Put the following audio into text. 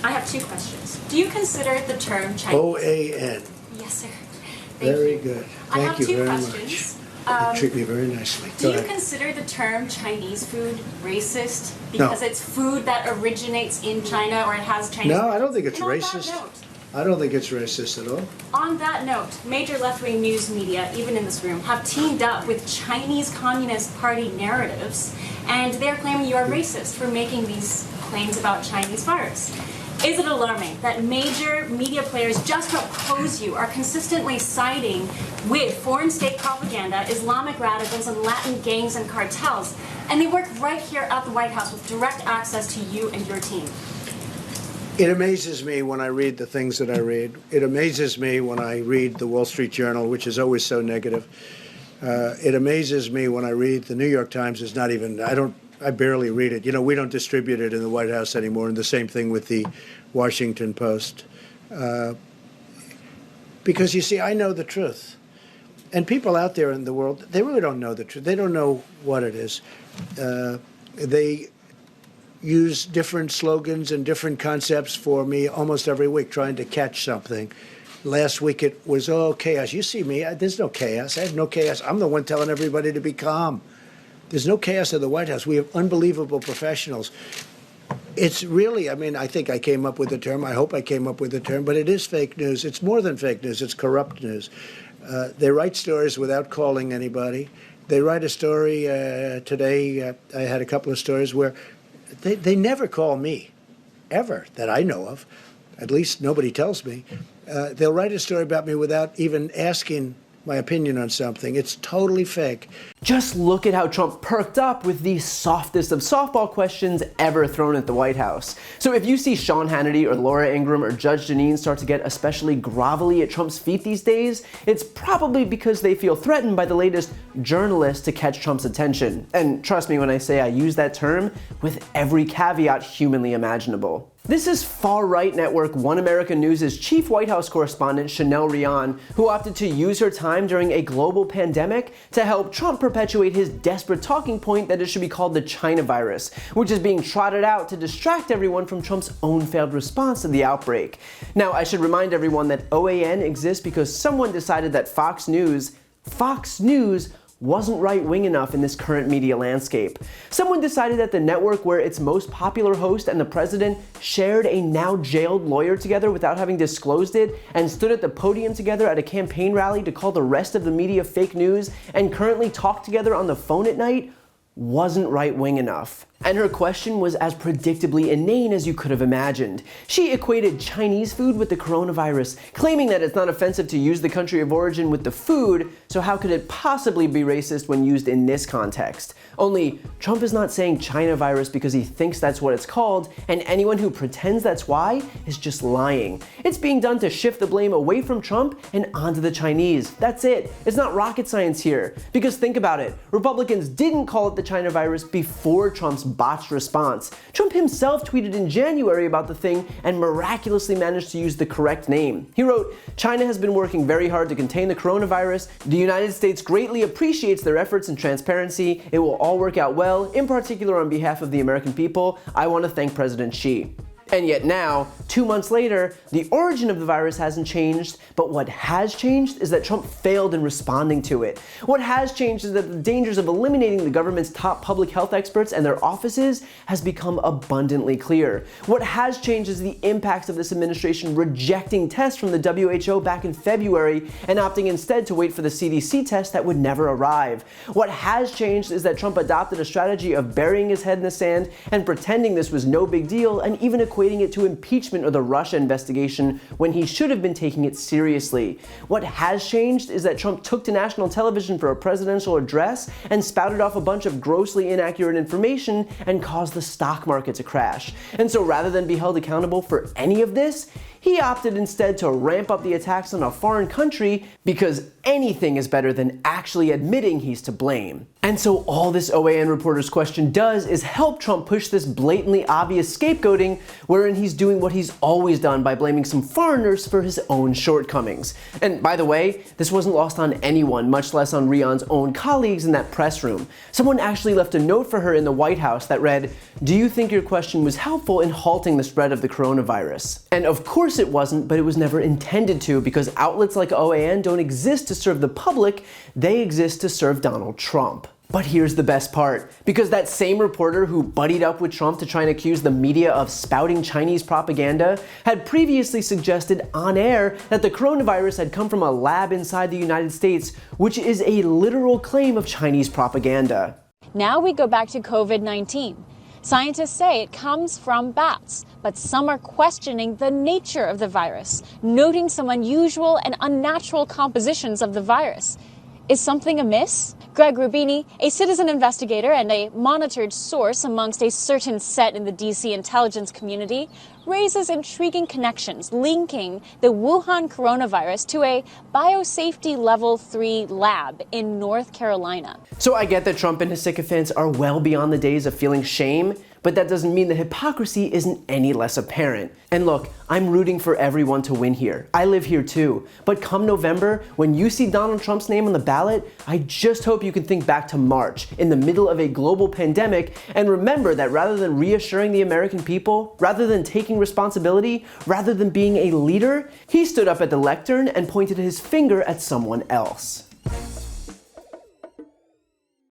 I have two questions. Do you consider the term Chinese? OAN. Yes, sir. Very good. I have Thank you two very questions. much. You treat me very nicely. Do Go you ahead. consider the term Chinese food racist because it's food that originates in China or it has Chinese? No, I don't think it's And on racist. that note, I don't think it's racist at all. on that note, major left-wing news media, even in this room, have teamed up with Chinese Communist Party narratives, and they're claiming you are racist for making these claims about Chinese virus. Is it alarming that major media players just to oppose you are consistently siding with foreign state propaganda, Islamic radicals, and Latin gangs and cartels, and they work right here at the White House with direct access to you and your team? It amazes me when I read the things that I read. It amazes me when I read the Wall Street Journal, which is always so negative. It amazes me when I read the New York Times. Is not even, I barely read it. You know, we don't distribute it in the White House anymore, and the same thing with the Washington Post. Because, you see, I know the truth. And people out there in the world, they really don't know the truth. They don't know what it is. They use different slogans and different concepts for me almost every week, trying to catch something. Last week it was, oh, chaos. You see me, there's no chaos. I have no chaos. I'm the one telling everybody to be calm. There's no chaos at the White House. We have unbelievable professionals. It's really, I mean, I think I came up with the term. I hope I came up with the term, but it is fake news. It's more than fake news. It's corrupt news. They write stories without calling anybody. They write a story today. I had a couple of stories where they never call me, ever, that I know of. At least nobody tells me. They'll write a story about me without even asking my opinion on something. It's totally fake. Just look at how Trump perked up with the softest of softball questions ever thrown at the White House. So if you see Sean Hannity or Laura Ingraham or Judge Jeanine start to get especially grovelly at Trump's feet these days, it's probably because they feel threatened by the latest journalist to catch Trump's attention. And trust me when I say I use that term with every caveat humanly imaginable. This is far-right network One America News' chief White House correspondent Chanel Rion, who opted to use her time during a global pandemic to help Trump perpetuate his desperate talking point that it should be called the China virus, which is being trotted out to distract everyone from Trump's own failed response to the outbreak. Now, I should remind everyone that OAN exists because someone decided that Fox News wasn't right-wing enough in this current media landscape. Someone decided that the network where its most popular host and the president shared a now-jailed lawyer together without having disclosed it and stood at the podium together at a campaign rally to call the rest of the media fake news and currently talk together on the phone at night wasn't right-wing enough. And her question was as predictably inane as you could have imagined. She equated Chinese food with the coronavirus, claiming that it's not offensive to use the country of origin with the food, so how could it possibly be racist when used in this context? Only, Trump is not saying China virus because he thinks that's what it's called, and anyone who pretends that's why is just lying. It's being done to shift the blame away from Trump and onto the Chinese. That's it. It's not rocket science here. Because think about it, Republicans didn't call it the China virus before Trump's botched response. Trump himself tweeted in January about the thing and miraculously managed to use the correct name. He wrote, "China has been working very hard to contain the coronavirus. The United States greatly appreciates their efforts and transparency. It will all work out well. In particular, on behalf of the American people, I want to thank President Xi." And yet now, 2 months later, the origin of the virus hasn't changed, but what has changed is that Trump failed in responding to it. What has changed is that the dangers of eliminating the government's top public health experts and their offices has become abundantly clear. What has changed is the impacts of this administration rejecting tests from the WHO back in February and opting instead to wait for the CDC test that would never arrive. What has changed is that Trump adopted a strategy of burying his head in the sand and pretending this was no big deal and even equating it to impeachment or the Russia investigation when he should have been taking it seriously. What has changed is that Trump took to national television for a presidential address and spouted off a bunch of grossly inaccurate information and caused the stock market to crash. And so rather than be held accountable for any of this, he opted instead to ramp up the attacks on a foreign country because anything is better than actually admitting he's to blame. And so all this OAN reporter's question does is help Trump push this blatantly obvious scapegoating, wherein he's doing what he's always done by blaming some foreigners for his own shortcomings. And by the way, this wasn't lost on anyone, much less on Rion's own colleagues in that press room. Someone actually left a note for her in the White House that read, "Do you think your question was helpful in halting the spread of the coronavirus?" And of course it wasn't, but it was never intended to, because outlets like OAN don't exist to serve the public, they exist to serve Donald Trump. But here's the best part, because that same reporter who buddied up with Trump to try and accuse the media of spouting Chinese propaganda had previously suggested on air that the coronavirus had come from a lab inside the United States, which is a literal claim of Chinese propaganda. Now we go back to COVID-19. Scientists say it comes from bats, but some are questioning the nature of the virus, noting some unusual and unnatural compositions of the virus. Is something amiss? Greg Rubini, a citizen investigator and a monitored source amongst a certain set in the DC intelligence community, raises intriguing connections linking the Wuhan coronavirus to a biosafety level 3 lab in North Carolina. So I get that Trump and his sycophants are well beyond the days of feeling shame, but that doesn't mean the hypocrisy isn't any less apparent. And look, I'm rooting for everyone to win here. I live here too. But come November, when you see Donald Trump's name on the ballot, I just hope you can think back to March, in the middle of a global pandemic, and remember that rather than reassuring the American people, rather than taking responsibility, rather than being a leader, he stood up at the lectern and pointed his finger at someone else.